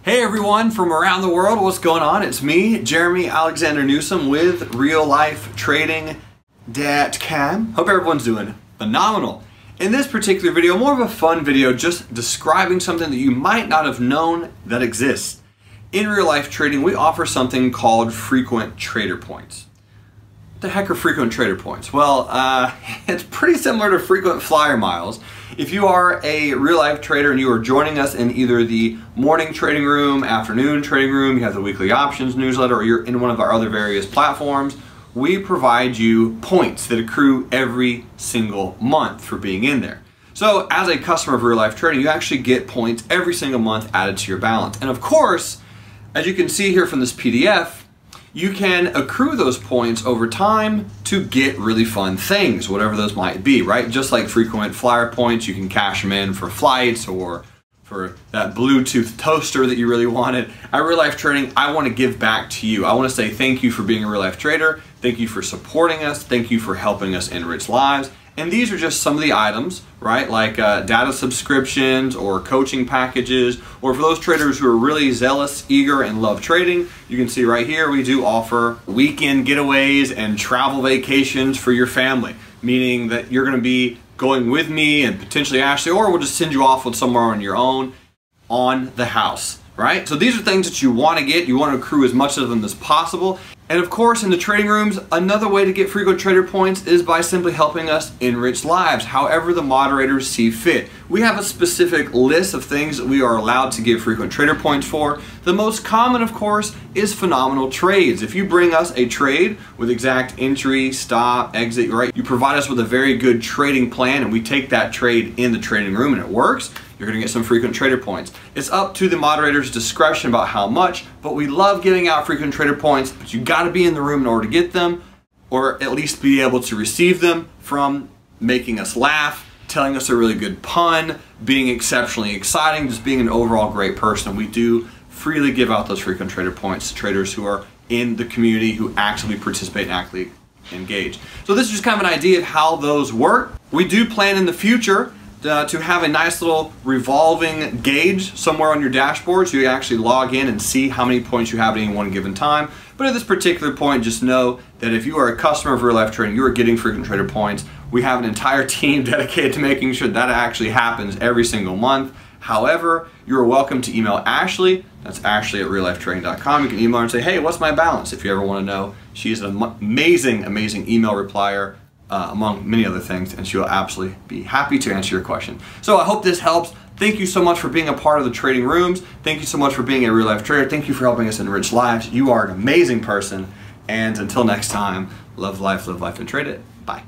Hey everyone from around the world, what's going on? It's me, Jeremy Alexander Newsome with RealLifeTrading.com. Hope everyone's doing phenomenal. In this particular video, more of a fun video, just describing something that you might not have known that exists. In real life trading, we offer something called frequent trader points. What the heck are frequent trader points? Well, it's pretty similar to frequent flyer miles. If you are a real life trader and you are joining us in either the morning trading room, afternoon trading room, you have the weekly options newsletter, or you're in one of our other various platforms, we provide you points that accrue every single month for being in there. So as a customer of real life trading, you actually get points every single month added to your balance. And of course, as you can see here from this PDF, you can accrue those points over time to get really fun things, whatever those might be, right? Just like frequent flyer points, you can cash them in for flights or for that Bluetooth toaster that you really wanted. At Real Life Trading, I want to give back to you. I want to say thank you for being a real life trader. Thank you for supporting us. Thank you for helping us enrich lives. And these are just some of the items, right? Like data subscriptions or coaching packages, or for those traders who are really zealous, eager, and love trading, you can see right here we do offer weekend getaways and travel vacations for your family, meaning that you're going to be going with me and potentially Ashley, or we'll just send you off with somewhere on your own on the house, right? So these are things that you want to get. You want to accrue as much of them as possible. And of course, in the trading rooms, another way to get frequent trader points is by simply helping us enrich lives, however the moderators see fit. We have a specific list of things that we are allowed to give frequent trader points for. The most common, of course, is phenomenal trades. If you bring us a trade with exact entry, stop, exit, right, you provide us with a very good trading plan and we take that trade in the trading room and it works, you're going to get some frequent trader points. It's up to the moderator's discretion about how much, but we love giving out frequent trader points, but you got to be in the room in order to get them, or at least be able to receive them from making us laugh, telling us a really good pun, being exceptionally exciting, just being an overall great person. We do freely give out those frequent trader points to traders who are in the community, who actively participate and actively engage. So this is just kind of an idea of how those work. We do plan in the future to have a nice little revolving gauge somewhere on your dashboard so you actually log in and see how many points you have at any one given time. But at this particular point, just know that if you are a customer of Real Life Trading, you are getting frequent trader points. We have an entire team dedicated to making sure that actually happens every single month. However, you are welcome to email Ashley. That's Ashley at RealLifeTrading.com. You can email her and say, hey, what's my balance? If you ever want to know. She is an amazing, amazing email replier. Among many other things, and she will absolutely be happy to answer your question. So I hope this helps. Thank you so much for being a part of the trading rooms. Thank you so much for being a real life trader. Thank you for helping us enrich lives. You are an amazing person. And until next time, love life, and trade it. Bye.